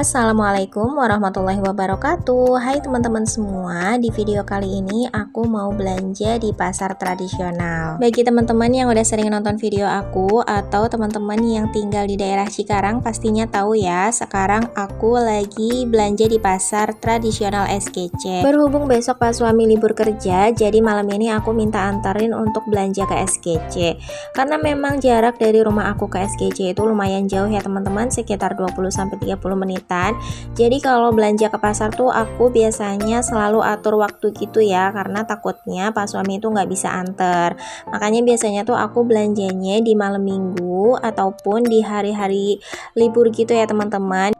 Assalamualaikum warahmatullahi wabarakatuh. Hai teman-teman semua, di video kali ini aku mau belanja di pasar tradisional. Bagi teman-teman yang udah sering nonton video aku atau teman-teman yang tinggal di daerah Cikarang pastinya tahu ya, sekarang aku lagi belanja di pasar tradisional SGC. Berhubung besok pas suami libur kerja, jadi malam ini aku minta antarin untuk belanja ke SGC. Karena memang jarak dari rumah aku ke SGC itu lumayan jauh ya teman-teman, sekitar 20-30 menit. Jadi kalau belanja ke pasar tuh aku biasanya selalu atur waktu gitu ya, karena takutnya pas suami itu nggak bisa anter. Makanya biasanya tuh aku belanjanya di malam minggu ataupun di hari-hari libur gitu ya teman-teman.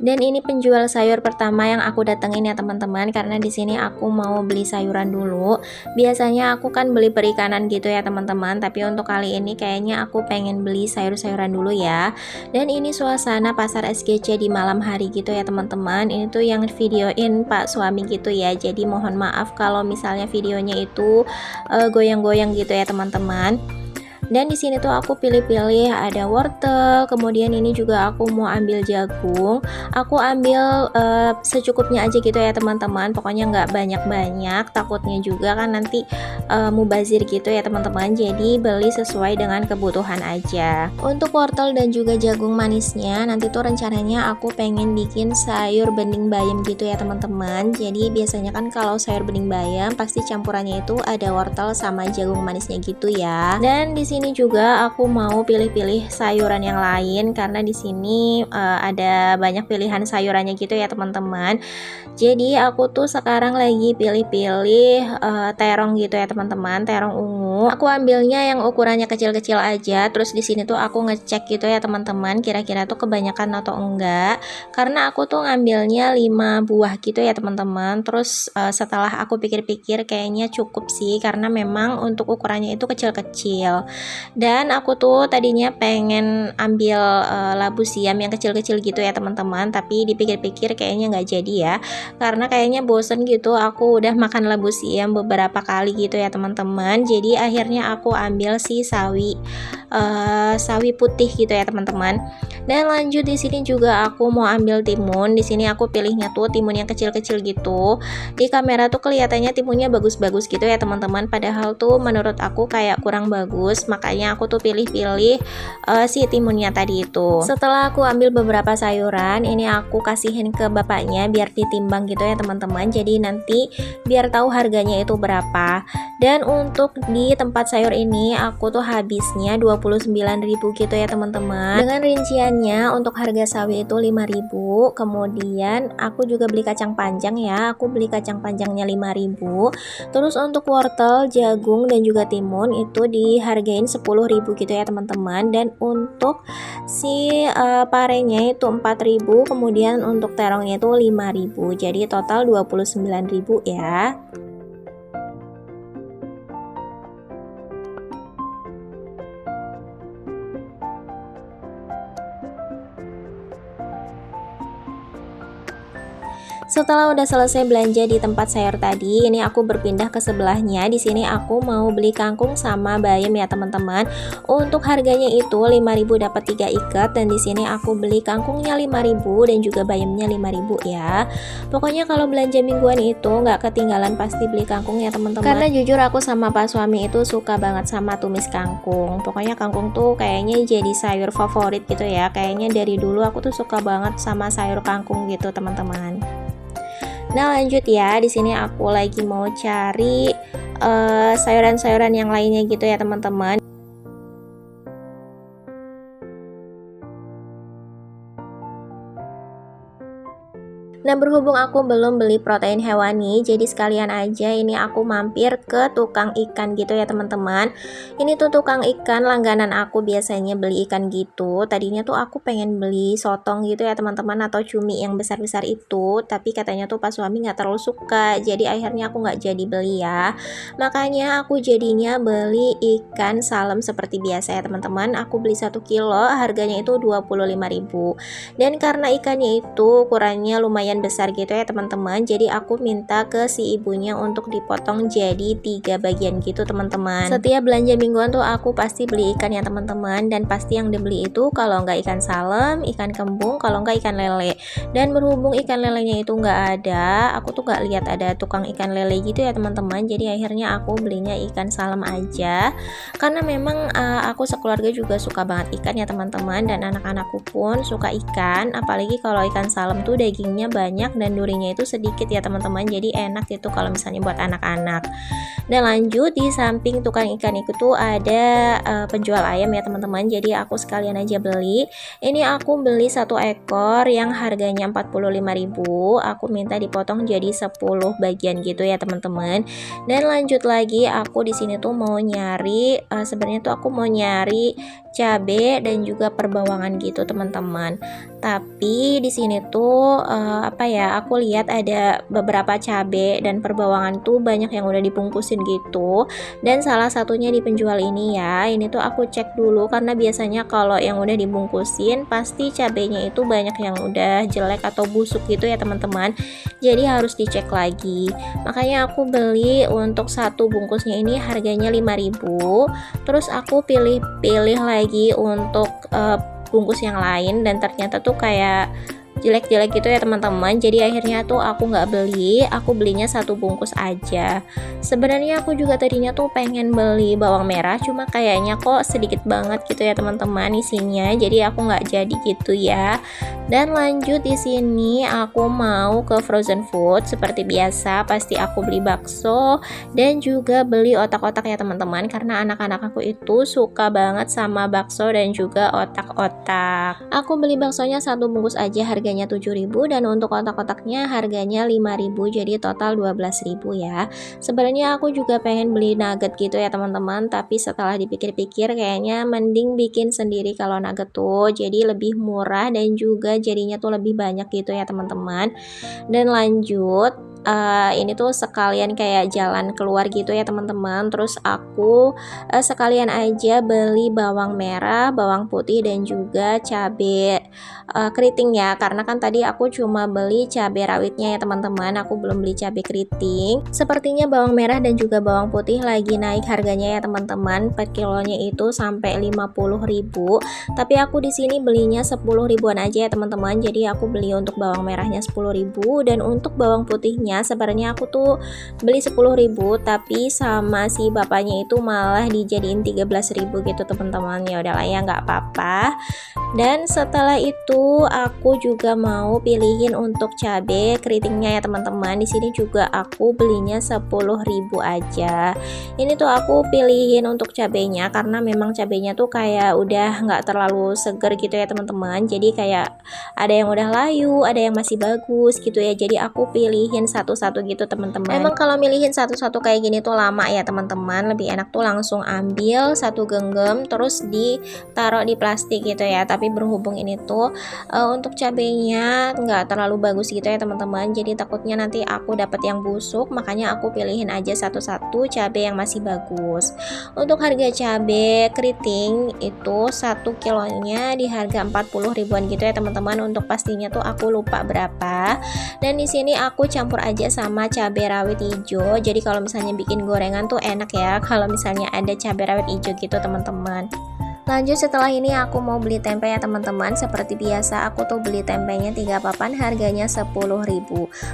Dan ini penjual sayur pertama yang aku datengin ya teman-teman, karena di sini aku mau beli sayuran dulu. Biasanya aku kan beli perikanan gitu ya teman-teman, tapi untuk kali ini kayaknya aku pengen beli sayur-sayuran dulu ya. Dan ini suasana pasar SGC di malam hari gitu ya teman-teman. Ini tuh yang videoin Pak suami gitu ya, jadi mohon maaf kalau misalnya videonya itu goyang-goyang gitu ya teman-teman. Dan di sini tuh aku pilih-pilih, ada wortel, kemudian ini juga aku mau ambil jagung. Aku ambil secukupnya aja gitu ya teman-teman, pokoknya nggak banyak-banyak, takutnya juga kan nanti mubazir gitu ya teman-teman. Jadi beli sesuai dengan kebutuhan aja. Untuk wortel dan juga jagung manisnya nanti tuh rencananya aku pengen bikin sayur bening bayam gitu ya teman-teman. Jadi biasanya kan kalau sayur bening bayam pasti campurannya itu ada wortel sama jagung manisnya gitu ya. Dan di sini juga aku mau pilih-pilih sayuran yang lain, karena di sini ada banyak pilihan sayurannya gitu ya teman-teman. Jadi aku tuh sekarang lagi pilih-pilih terong gitu ya teman-teman, terong ungu. Aku ambilnya yang ukurannya kecil-kecil aja. Terus di sini tuh aku ngecek gitu ya teman-teman, kira-kira tuh kebanyakan atau enggak. Karena aku tuh ngambilnya 5 buah gitu ya teman-teman. Terus setelah aku pikir-pikir kayaknya cukup sih, karena memang untuk ukurannya itu kecil-kecil. Dan aku tuh tadinya pengen ambil labu siam yang kecil-kecil gitu ya teman-teman, tapi dipikir-pikir kayaknya nggak jadi ya, karena kayaknya bosen gitu aku udah makan labu siam beberapa kali gitu ya teman-teman. Jadi akhirnya aku ambil si sawi putih gitu ya teman-teman. Dan lanjut di sini juga aku mau ambil timun. Di sini aku pilihnya tuh timun yang kecil-kecil gitu. Di kamera tuh kelihatannya timunnya bagus-bagus gitu ya teman-teman, padahal tuh menurut aku kayak kurang bagus. Makanya aku tuh pilih-pilih si timunnya tadi itu. Setelah aku ambil beberapa sayuran, ini aku kasihin ke bapaknya biar ditimbang gitu ya teman-teman. Jadi nanti biar tahu harganya itu berapa. Dan untuk di tempat sayur ini aku tuh habisnya 29.000 gitu ya teman-teman. Dengan rinciannya untuk harga sawi itu 5.000. Kemudian aku juga beli kacang panjang ya. Aku beli kacang panjangnya 5.000. Terus untuk wortel, jagung dan juga timun itu dihargain 10.000 gitu ya teman-teman. Dan untuk si parenya itu 4.000. Kemudian untuk terongnya itu 5.000. Jadi total 29.000 ya. Setelah udah selesai belanja di tempat sayur tadi, ini aku berpindah ke sebelahnya. Di sini aku mau beli kangkung sama bayam ya teman-teman. Untuk harganya itu 5.000 dapat 3 ikat, dan di sini aku beli kangkungnya 5.000 dan juga bayamnya 5.000 ya. Pokoknya kalau belanja mingguan itu nggak ketinggalan pasti beli kangkung ya teman-teman. Karena jujur aku sama Pak suami itu suka banget sama tumis kangkung. Pokoknya kangkung tuh kayaknya jadi sayur favorit gitu ya. Kayaknya dari dulu aku tuh suka banget sama sayur kangkung gitu teman-teman. Nah lanjut ya, di sini aku lagi mau cari sayuran-sayuran yang lainnya gitu ya teman-teman. Nah berhubung aku belum beli protein hewani, jadi sekalian aja ini aku mampir ke tukang ikan gitu ya teman-teman. Ini tuh tukang ikan langganan aku, biasanya beli ikan gitu. Tadinya tuh aku pengen beli sotong gitu ya teman-teman, atau cumi yang besar-besar itu, tapi katanya tuh pas suami nggak terlalu suka, jadi akhirnya aku nggak jadi beli ya. Makanya aku jadinya beli ikan salem seperti biasa ya teman-teman. Aku beli 1 kilo, harganya itu 25.000. Dan karena ikannya itu ukurannya lumayan lumayan besar gitu ya teman-teman. Jadi aku minta ke si ibunya untuk dipotong jadi 3 bagian gitu teman-teman. Setiap belanja mingguan tuh aku pasti beli ikan ya teman-teman, dan pasti yang dibeli itu kalau nggak ikan salem, ikan kembung, kalau nggak ikan lele. Dan berhubung ikan lelenya itu nggak ada, aku tuh nggak lihat ada tukang ikan lele gitu ya teman-teman. Jadi akhirnya aku belinya ikan salem aja, karena memang aku sekeluarga juga suka banget ikan ya teman-teman, dan anak-anakku pun suka ikan, apalagi kalau ikan salem tuh dagingnya banyak dan durinya itu sedikit ya teman-teman, jadi enak gitu kalau misalnya buat anak-anak. Dan lanjut, di samping tukang ikan itu tuh ada penjual ayam ya teman-teman, jadi aku sekalian aja beli. Ini aku beli 1 ekor yang harganya 45.000, aku minta dipotong jadi 10 bagian gitu ya teman-teman. Dan lanjut lagi, aku di sini tuh mau nyari sebenarnya tuh aku mau nyari cabe dan juga perbawangan gitu teman-teman. Tapi di sini tuh aku lihat ada beberapa cabe dan perbawangan tuh banyak yang udah dibungkusin gitu. Dan salah satunya di penjual ini ya, ini tuh aku cek dulu karena biasanya kalau yang udah dibungkusin pasti cabenya itu banyak yang udah jelek atau busuk gitu ya teman-teman. Jadi harus dicek lagi. Makanya aku beli untuk 1 bungkusnya ini harganya 5.000. Terus aku pilih-pilih lagi untuk bungkus yang lain, dan ternyata tuh kayak jelek-jelek gitu ya teman-teman. Jadi akhirnya tuh aku nggak beli, aku belinya 1 bungkus aja. Sebenarnya aku juga tadinya tuh pengen beli bawang merah, cuma kayaknya kok sedikit banget gitu ya teman-teman isinya, jadi aku nggak jadi gitu ya. Dan lanjut, di sini aku mau ke frozen food seperti biasa, pasti aku beli bakso dan juga beli otak-otak ya teman-teman, karena anak-anak aku itu suka banget sama bakso dan juga otak-otak. Aku beli baksonya 1 bungkus aja harganya 7.000, dan untuk otak-otaknya harganya 5.000, jadi total 12.000 ya. Sebenarnya aku juga pengen beli nugget gitu ya teman-teman, tapi setelah dipikir-pikir kayaknya mending bikin sendiri kalau nugget tuh, jadi lebih murah dan juga jadinya tuh lebih banyak gitu ya teman-teman. Dan lanjut, ini tuh sekalian kayak jalan keluar gitu ya teman-teman. Terus aku sekalian aja beli bawang merah, bawang putih dan juga cabai keriting ya, karena kan tadi aku cuma beli cabai rawitnya ya teman-teman, aku belum beli cabai keriting. Sepertinya bawang merah dan juga bawang putih lagi naik harganya ya teman-teman, per kilonya itu sampai 50.000. Tapi aku di sini belinya 10 ribuan aja ya teman-teman, jadi aku beli untuk bawang merahnya 10.000, dan untuk bawang putihnya sebenarnya aku tuh beli 10.000, tapi sama si bapaknya itu malah dijadiin 13.000 gitu teman-teman. Ya udahlah ya, nggak apa-apa. Dan setelah itu aku juga mau pilihin untuk cabai keritingnya ya teman-teman. Di sini juga aku belinya 10.000 aja. Ini tuh aku pilihin untuk cabainya karena memang cabainya tuh kayak udah nggak terlalu seger gitu ya teman-teman. Jadi kayak ada yang udah layu, ada yang masih bagus gitu ya. Jadi aku pilihin satu-satu gitu teman-teman. Memang kalau milihin satu-satu kayak gini tuh lama ya teman-teman. Lebih enak tuh langsung ambil 1 genggam terus ditaruh di plastik gitu ya. Tapi berhubung ini tuh untuk cabenya nggak terlalu bagus gitu ya teman-teman, jadi takutnya nanti aku dapat yang busuk, makanya aku pilihin aja satu-satu cabai yang masih bagus. Untuk harga cabai keriting itu 1 kilonya di harga 40 ribuan gitu ya teman-teman. Untuk pastinya tuh aku lupa berapa. Dan di sini aku campur aja sama cabai rawit hijau, jadi kalau misalnya bikin gorengan tuh enak ya kalau misalnya ada cabai rawit hijau gitu teman-teman. Lanjut, setelah ini aku mau beli tempe ya teman-teman. Seperti biasa aku tuh beli tempenya 3 papan harganya 10.000.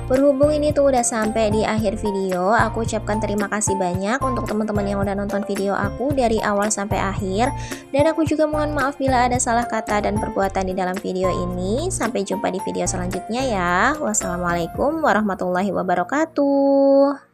Berhubung ini tuh udah sampai di akhir video, aku ucapkan terima kasih banyak untuk teman-teman yang udah nonton video aku dari awal sampai akhir. Dan aku juga mohon maaf bila ada salah kata dan perbuatan di dalam video ini. Sampai jumpa di video selanjutnya ya. Wassalamualaikum warahmatullahi wabarakatuh.